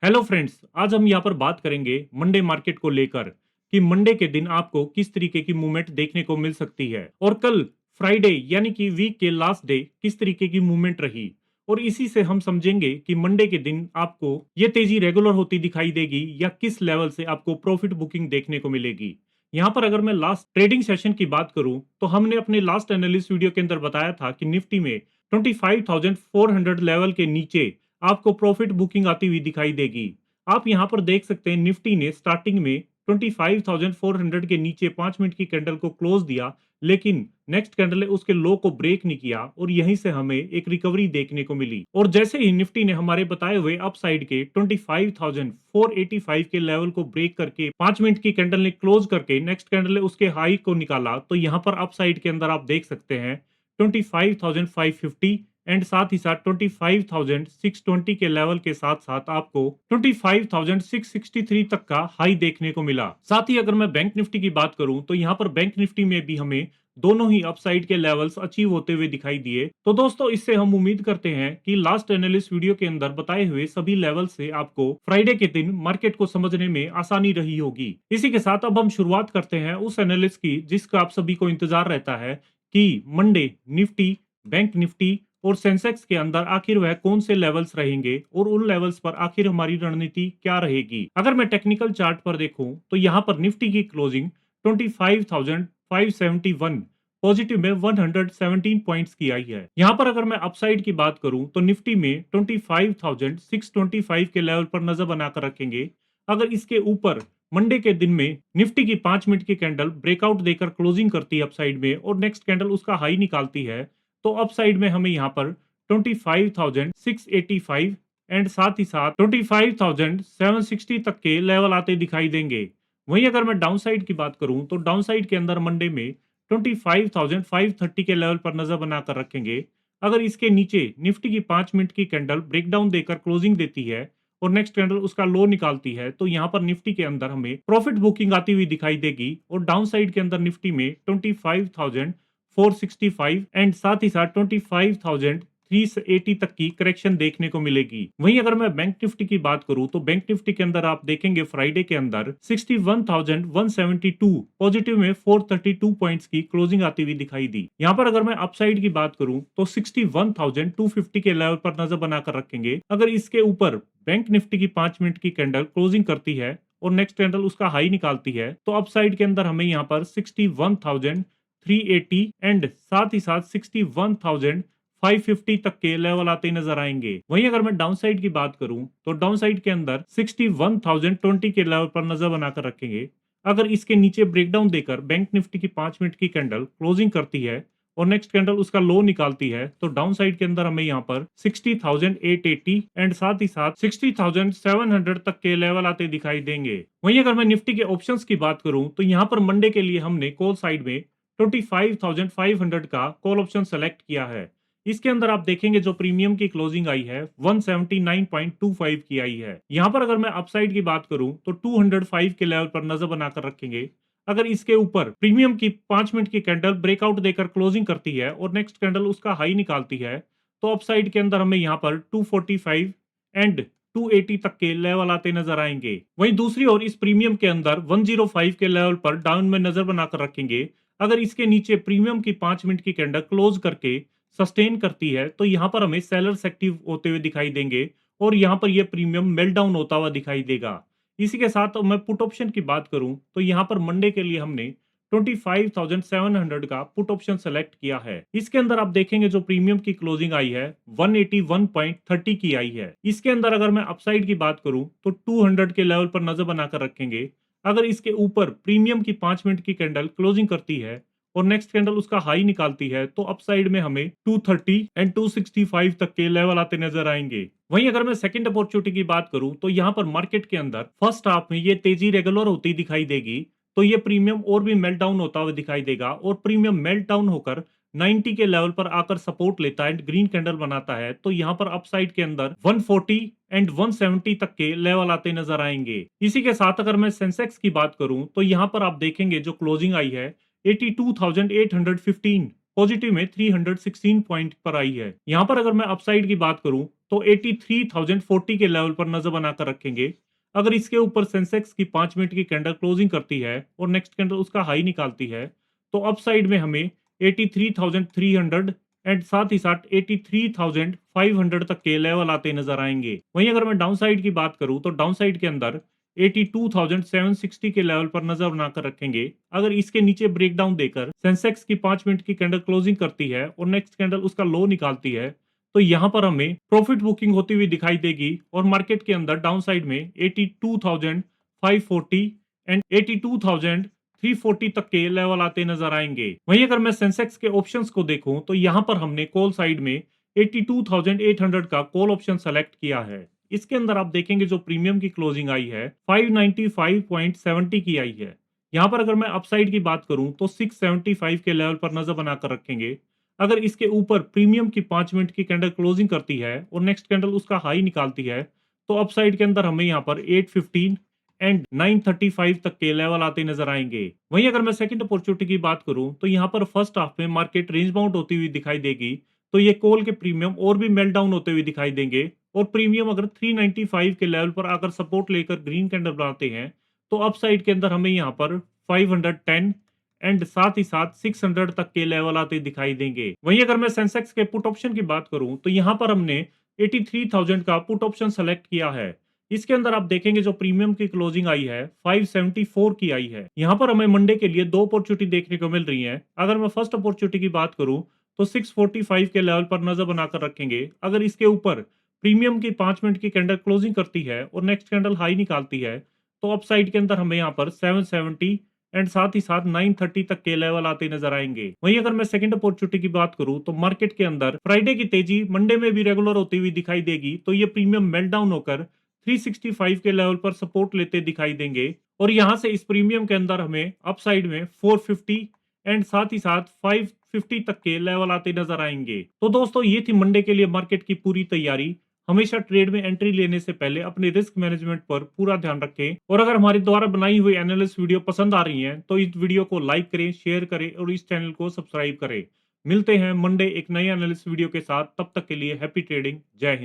Hello friends, आज हम यहाँ पर बात करेंगे मंडे मार्केट को लेकर कि मंडे के दिन आपको किस तरीके की मूवमेंट देखने को मिल सकती है और कल फ्राइडे यानी कि वीक के लास्ट डे किस तरीके की मूवमेंट रही। और इसी से हम समझेंगे कि मंडे के दिन आपको ये तेजी रेगुलर होती दिखाई देगी या किस लेवल से आपको प्रॉफिट बुकिंग देखने को मिलेगी। यहाँ पर अगर मैं लास्ट ट्रेडिंग सेशन की बात करूं तो हमने अपने लास्ट एनालिस्ट वीडियो के अंदर बताया था कि निफ्टी में 25,400 लेवल के नीचे आपको प्रॉफिट बुकिंग आती हुई दिखाई देगी। आप यहां पर देख सकते हैं निफ्टी ने स्टार्टिंग में 25,400 के नीचे 5 मिनट की कैंडल को क्लोज दिया, लेकिन नेक्स्ट कैंडल ने उसके लो को ब्रेक नहीं किया और यहीं से हमें एक रिकवरी देखने को मिली। और जैसे ही निफ्टी ने हमारे बताए हुए अपसाइड के 25,485 के लेवल को ब्रेक करके 5 मिनट की कैंडल ने क्लोज करके नेक्स्ट कैंडल ने उसके हाई को निकाला, तो यहाँ पर अपसाइड के अंदर आप देख सकते हैं 25,550 एंड साथ ही साथ 25,620 के लेवल के साथ साथ आपको 25,663 तक का हाई देखने को मिला। साथ ही अगर मैं बैंक निफ्टी की बात करूं तो यहां पर बैंक निफ्टी में भी हमें दोनों ही अपसाइड के लेवल्स अचीव होते हुए दिखाई दिए। तो दोस्तों, इससे हम उम्मीद करते हैं कि लास्ट एनालिस्ट वीडियो के अंदर बताए हुए सभी लेवल से आपको फ्राइडे के दिन मार्केट को समझने में आसानी रही होगी। इसी के साथ अब हम शुरुआत करते हैं उस एनालिस्ट की जिसका आप सभी को इंतजार रहता है कि मंडे निफ्टी, बैंक निफ्टी और सेंसेक्स के अंदर आखिर वह कौन से लेवल्स रहेंगे और उन लेवल्स पर आखिर हमारी रणनीति क्या रहेगी। अगर मैं टेक्निकल चार्ट पर देखूं तो यहां पर निफ्टी की क्लोजिंग 25,571 पॉजिटिव में 117 पॉइंट्स की आई है। यहां पर अगर मैं अपसाइड की बात करूं तो निफ्टी में 25,625 के लेवल पर नजर बनाकर रखेंगे। अगर इसके ऊपर मंडे के दिन में निफ्टी की 5 मिनट की कैंडल ब्रेकआउट देकर क्लोजिंग करती है अपसाइड में और नेक्स्ट कैंडल उसका हाई निकालती है, तो अपसाइड में हमें यहाँ पर 25,685 एंड साथ ही साथ 25,760 तक के लेवल आते दिखाई देंगे। वहीं अगर मैं डाउन साइड की बात करूं तो डाउन साइड के अंदर मंडे में 25,530 के लेवल पर नजर बनाकर रखेंगे। अगर इसके नीचे निफ्टी की 5 मिनट की कैंडल ब्रेकडाउन देकर क्लोजिंग देती है और नेक्स्ट कैंडल उसका लो निकालती है, तो यहाँ पर निफ्टी के अंदर हमें प्रॉफिट बुकिंग आती हुई दिखाई देगी और डाउन साइड के अंदर निफ्टी में 25,465 एंड साथ ही साथ 25,380 तक की करेक्शन देखने को मिलेगी। वहीं अगर मैं बैंक निफ्टी की बात करूं तो बैंक निफ्टी के अंदर आप देखेंगे फ्राइडे के अंदर 61,172 पॉजिटिव में 432 पॉइंट्स की क्लोजिंग आती हुई दिखाई दी। यहाँ पर अगर मैं अपसाइड की बात करूं तो 61,250 के लेवल पर नजर बनाकर रखेंगे। अगर इसके ऊपर बैंक निफ्टी की 5 मिनट की कैंडल क्लोजिंग करती है और नेक्स्ट कैंडल उसका हाई निकालती है, तो अपसाइड के अंदर हमें यहाँ पर 61,380 एंड साथ ही साथ 61,550 तक के लेवल आते नजर आएंगे। वहीं अगर मैं डाउन साइड की बात करूं तो डाउन साइड के अंदर 61,020 के लेवल पर नजर बनाकर रखेंगे। अगर इसके नीचे ब्रेकडाउन देकर बैंक निफ्टी की 5 मिनट की कैंडल क्लोजिंग करती है और नेक्स्ट कैंडल उसका लो निकालती है, तो डाउन साइड के अंदर हमें यहाँ पर 60,880 एंड साथ ही साथ 60,700 तक के लेवल आते दिखाई देंगे। वहीं अगर मैं निफ्टी के ऑप्शंस की बात करूं तो यहाँ पर मंडे के लिए हमने कॉल साइड में 25,500 का कॉल ऑप्शन सेलेक्ट किया है। इसके अंदर आप देखेंगे जो प्रीमियम की क्लोजिंग आई है 179.25 की आई है। यहाँ पर अगर मैं अपसाइड की बात करूं तो 205 के लेवल पर नजर बनाकर रखेंगे। अगर इसके ऊपर प्रीमियम की 5 मिनट की कैंडल ब्रेकआउट देकर क्लोजिंग करती है और नेक्स्ट कैंडल उसका हाई निकालती है, तो अपसाइड के अंदर हमें यहाँ पर 245 एंड 280 तक के लेवल आते नजर आएंगे। वहीं दूसरी ओर इस प्रीमियम के अंदर 105 के लेवल पर डाउन में नजर बनाकर रखेंगे। अगर इसके नीचे प्रीमियम की 5 मिनट की कैंडल क्लोज करके सस्टेन करती है, तो यहाँ पर हमें सेलर्स एक्टिव होते हुए दिखाई देंगे और यहाँ पर यह प्रीमियम मेल्टडाउन होता हुआ दिखाई देगा। इसी के साथ मैं पुट ऑप्शन की बात करूं तो यहाँ पर मंडे के लिए हमने 25,700 का पुट ऑप्शन सेलेक्ट किया है। इसके अंदर आप देखेंगे जो प्रीमियम की क्लोजिंग आई है 181.30 की आई है। इसके अंदर अगर मैं अपसाइड की बात करूं तो 200 के लेवल पर नजर बनाकर रखेंगे। अगर इसके ऊपर प्रीमियम की 5 मिनट की कैंडल क्लोजिंग करती है और नेक्स्ट कैंडल उसका हाई निकालती है, तो अपसाइड में हमें 230 एंड 265 तक के लेवल आते नजर आएंगे। वहीं अगर मैं सेकंड अपॉर्चुनिटी की बात करूं तो यहां पर मार्केट के अंदर फर्स्ट हाफ में ये तेजी रेगुलर होती दिखाई देगी, तो ये प्रीमियम और भी मेल्ट डाउन होता हुआ दिखाई देगा और प्रीमियम मेल्ट डाउन होकर 90 के लेवल पर आकर सपोर्ट लेता है, ग्रीन कैंडल बनाता है, तो यहाँ पर अपसाइड के अंदर 140 एंड 170 तक के लेवल आते नजर आएंगे। इसी के साथ अगर मैं सेंसेक्स की बात करूं तो यहाँ पर आप देखेंगे जो क्लोजिंग आई है 82,815 पॉजिटिव में 316 पॉइंट पर आई है। यहाँ पर अगर मैं अपसाइड की बात करूं तो 83,040 के लेवल पर नजर बनाकर रखेंगे। अगर इसके ऊपर सेंसेक्स की 5 मिनट की कैंडल क्लोजिंग करती है और नेक्स्ट कैंडल उसका हाई निकालती है तो अपसाइड में हमें 83,300 एंड साथ ही साथ 83,500 तक के लेवल आते नजर आएंगे। वहीं अगर मैं डाउन साइड की बात करूं तो डाउन साइड के अंदर 82,760 के लेवल पर नजर बनाकर रखेंगे। अगर इसके नीचे ब्रेकडाउन देकर सेंसेक्स की 5 मिनट की कैंडल क्लोजिंग करती है और नेक्स्ट कैंडल उसका लो निकालती है तो यहां पर हमें प्रॉफिट बुकिंग होती हुई दिखाई देगी और मार्केट के अंदर डाउन साइड में 82,540 एंड 82,340 तक के लेवल आते नजर आएंगे। वहीं अगर मैं सेंसेक्स के ऑप्शंस को देखूं तो यहां पर हमने कॉल साइड में 82,800 का कॉल ऑप्शन सेलेक्ट किया है। इसके अंदर आप देखेंगे जो प्रीमियम की क्लोजिंग आई है 595.70 की आई है। यहाँ पर अगर मैं अपसाइड की बात करूं तो 675 के लेवल पर नजर बनाकर रखेंगे। अगर इसके ऊपर प्रीमियम की 5 मिनट की कैंडल क्लोजिंग करती है और नेक्स्ट कैंडल उसका हाई निकालती है तो अपसाइड के अंदर हमें यहाँ पर 815 एंड 935 तक के लेवल आते नजर आएंगे। वहीं अगर मैं सेकंड अपॉर्चुनिटी की बात करूं तो यहाँ पर फर्स्ट हाफ में मार्केट रेंज बाउंड होती हुई दिखाई देगी तो ये कॉल के प्रीमियम और भी मेल्ट डाउन होते हुए दिखाई देंगे और प्रीमियम अगर 395 के लेवल पर आकर सपोर्ट लेकर ग्रीन कैंडल बनाते हैं तो अपसाइड के अंदर हमें यहाँ पर 510 एंड साथ ही साथ 600 तक के लेवल आते दिखाई देंगे। वहीं अगर मैं सेंसेक्स के पुट ऑप्शन की बात करूं तो यहाँ पर हमने 83,000 का पुट ऑप्शन सेलेक्ट किया है। इसके अंदर आप देखेंगे जो प्रीमियम की क्लोजिंग आई है 574 की आई है। यहाँ पर हमें मंडे के लिए दो अपॉर्चुनिटी देखने को मिल रही है। अगर मैं फर्स्ट अपॉर्चुनिटी की बात करूं तो 645 के लेवल पर नजर बनाकर रखेंगे। अगर इसके ऊपर प्रीमियम की 5 मिनट की कैंडल क्लोजिंग करती है और नेक्स्ट कैंडल हाई निकालती है तो अपसाइड के अंदर हमें यहाँ पर 770 एंड साथ ही साथ 930 तक के लेवल आते नजर आएंगे। वहीं अगर मैं सेकंड अपॉर्चुनिटी की बात करूं तो मार्केट के अंदर फ्राइडे की तेजी मंडे में भी रेगुलर होती हुई दिखाई देगी तो ये प्रीमियम मेल्ट डाउन होकर 365 के लेवल पर सपोर्ट लेते दिखाई देंगे और यहां से इस प्रीमियम के अंदर हमें अपसाइड में 450 एंड साथ ही साथ 550 तक के लेवल आते नजर आएंगे। तो दोस्तों ये थी मंडे के लिए मार्केट की पूरी तैयारी। हमेशा ट्रेड में एंट्री लेने से पहले अपने रिस्क मैनेजमेंट पर पूरा ध्यान रखें और अगर हमारे द्वारा बनाई हुई एनालिसिस वीडियो पसंद आ रही हैं तो इस वीडियो को लाइक करें, शेयर करें और इस चैनल को सब्सक्राइब करें। मिलते हैं मंडे एक नए एनालिसिस वीडियो के साथ, तब तक के लिए हैप्पी ट्रेडिंग। जय हिंद।